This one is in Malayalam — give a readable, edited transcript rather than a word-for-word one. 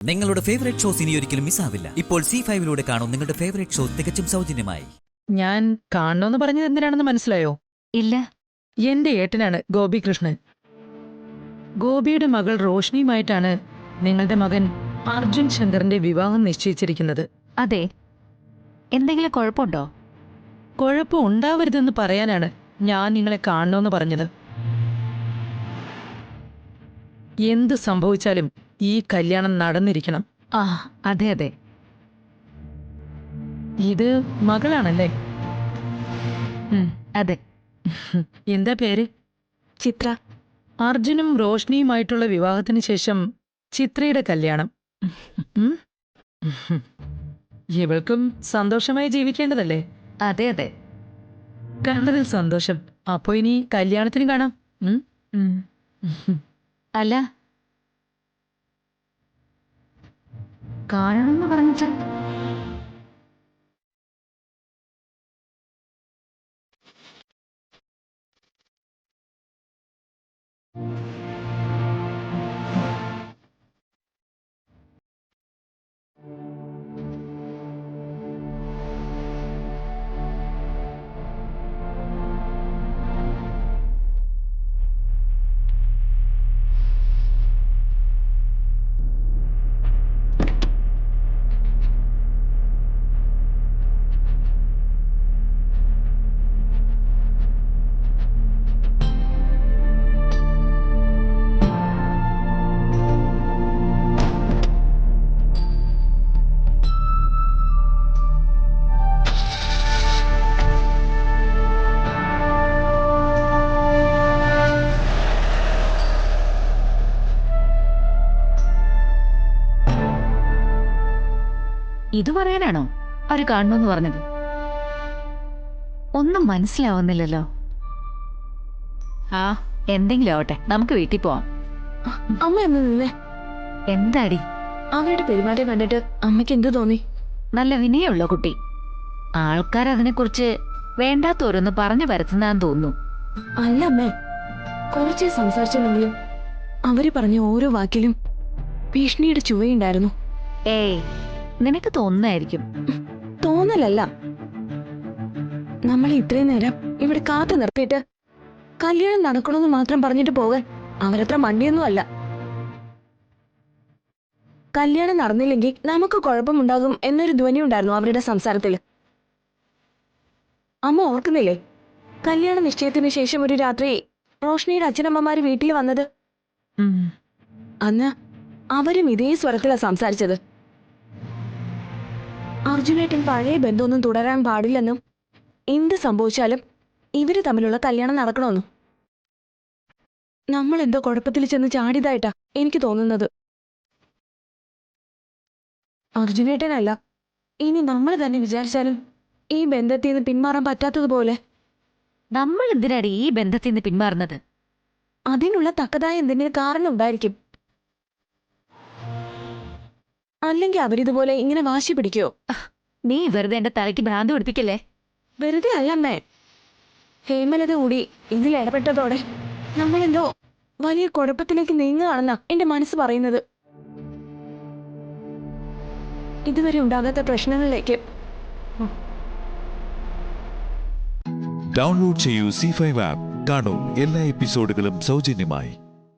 നിങ്ങളുടെ ഫേവറേറ്റ് ഷോസ് ഇനി ഒരിക്കലും മിസ്സാവില്ല. ഇപ്പോൾ C5 കാണും നിങ്ങളുടെ ഫേവറേറ്റ് ഷോ തികച്ചും സൗജന്യമായി. ഞാൻ കാണണമെന്ന് പറഞ്ഞത് എന്തിനാണെന്ന് മനസ്സിലായോ? ഇല്ല. എന്റെ ഏട്ടനാണ് ഗോപികൃഷ്ണൻ. ഗോപിയുടെ മകൾ റോഷ്നിയുമായിട്ടാണ് നിങ്ങളുടെ മകൻ അർജുൻ ശങ്കറിന്റെ വിവാഹം നിശ്ചയിച്ചിരിക്കുന്നത്. അതെ. എന്തെങ്കിലും കുഴപ്പമുണ്ടോ? കുഴപ്പം ഉണ്ടാവരുതെന്ന് പറയാനാണ് ഞാൻ നിങ്ങളെ കാണണമെന്ന് പറഞ്ഞത്. എന്ത് സംഭവിച്ചാലും ഈ കല്യാണം നടന്നിരിക്കണം. ആ, അതെ അതെ. ഇത് മകളാണല്ലേ? അതെ. എന്താ പേര്? ചിത്ര. അർജുനും റോഷ്നിയുമായിട്ടുള്ള വിവാഹത്തിന് ശേഷം ചിത്രയുടെ കല്യാണം. ഇവൾക്കും സന്തോഷമായി ജീവിക്കേണ്ടതല്ലേ? അതെ അതെ. കണ്ടതിൽ സന്തോഷം. അപ്പോ ഇനി കല്യാണത്തിന് കാണാം. അല്ല, കാണണമെന്ന് പറഞ്ഞിട്ട് ഇത് പറയാനാണോ അവര് കാണണമെന്ന് പറഞ്ഞത്? ഒന്നും മനസ്സിലാവുന്നില്ലല്ലോ. ആ, എന്തെങ്കിലും ആവട്ടെ, നമുക്ക് വീട്ടിൽ പോവാം. അമ്മ എന്ന് നിന്നേ. എന്താടി? അവരുടെ പെരുമാറ്റം കണ്ടിട്ട് അമ്മയ്ക്ക് എന്തു തോന്നി? നല്ല വിനയുള്ള കുട്ടി. ആൾക്കാർ അതിനെക്കുറിച്ച് വേണ്ടാത്തോരൊന്ന് പറഞ്ഞു പരത്തുന്നാന്ന് തോന്നുന്നു. അല്ല അമ്മേ, കുറച്ചേ സംസാരിച്ചില്ലെങ്കിലും അവര് പറഞ്ഞ ഓരോ വാക്കിലും ഭീഷണിയുടെ ചുവയുണ്ടായിരുന്നു. ഏയ്, നിനക്ക് തോന്നുന്നായിരിക്കും. തോന്നലല്ല, നമ്മളെ ഇത്രയും നേരം ഇവിടെ കാത്തു നിർത്തിയിട്ട് കല്യാണം നടക്കണമെന്ന് മാത്രം പറഞ്ഞിട്ട് പോകാൻ അവരത്ര മണ്ടിയൊന്നും അല്ല. കല്യാണം നടന്നില്ലെങ്കിൽ നമുക്ക് കുഴപ്പമുണ്ടാകും എന്നൊരു ധ്വനി ഉണ്ടായിരുന്നു അവരുടെ സംസാരത്തില്. അമ്മ ഓർക്കുന്നില്ലേ, കല്യാണ നിശ്ചയത്തിന് ശേഷം ഒരു രാത്രി റോഷ്നിയുടെ അച്ഛനമ്മമാര് വീട്ടിൽ വന്നത്? അന്ന് അവരും ഇതേ സ്വരത്തിലാ സംസാരിച്ചത്. അർജുനേട്ടൻ പഴയ ബന്ധമൊന്നും തുടരാൻ പാടില്ലെന്നും എന്ത് സംഭവിച്ചാലും ഇവര് തമ്മിലുള്ള കല്യാണം നടക്കണമെന്നും. നമ്മൾ എന്തോ കുഴപ്പത്തിൽ ചെന്ന് ചാടിയതായിട്ടാ എനിക്ക് തോന്നുന്നത്. അർജുനേട്ടനല്ല, ഇനി നമ്മൾ തന്നെ വിചാരിച്ചാലും ഈ ബന്ധത്തിൽ നിന്ന് പിന്മാറാൻ പറ്റാത്തതുപോലെ. നമ്മൾ എന്തിനാടി ഈ ബന്ധത്തിൽ നിന്ന് പിന്മാറുന്നത്? അതിനുള്ള തക്കതായ എന്തെങ്കിലും കാരണം ഉണ്ടായിരിക്കും. അല്ലെങ്കിൽ അവരിതുപോലെ ഇങ്ങനെ വാശി പിടിക്കോ? നീ വെറുതെ എന്റെ തലയ്ക്ക് ഭ്രാന്ത് പിടിപ്പിക്കല്ലേ. വെറുതെ അല്ലമ്മേ, ഹേമലത കൂടി ഇതിൽ ഇടപെട്ടതോടെ നമ്മളെന്തോ വലിയ കുഴപ്പത്തിലേക്ക് നീങ്ങുകയാണെന്നാ എന്റെ മനസ്സ് പറയുന്നത്. ഇതുവരെ ഉണ്ടാകാത്ത പ്രശ്നങ്ങളിലേക്ക്. ഡൗൺലോഡ് ചെയ്യൂ C5 ആപ്പ്. കാണൂ എല്ലാ എപ്പിസോഡുകളും സൗജന്യമായി.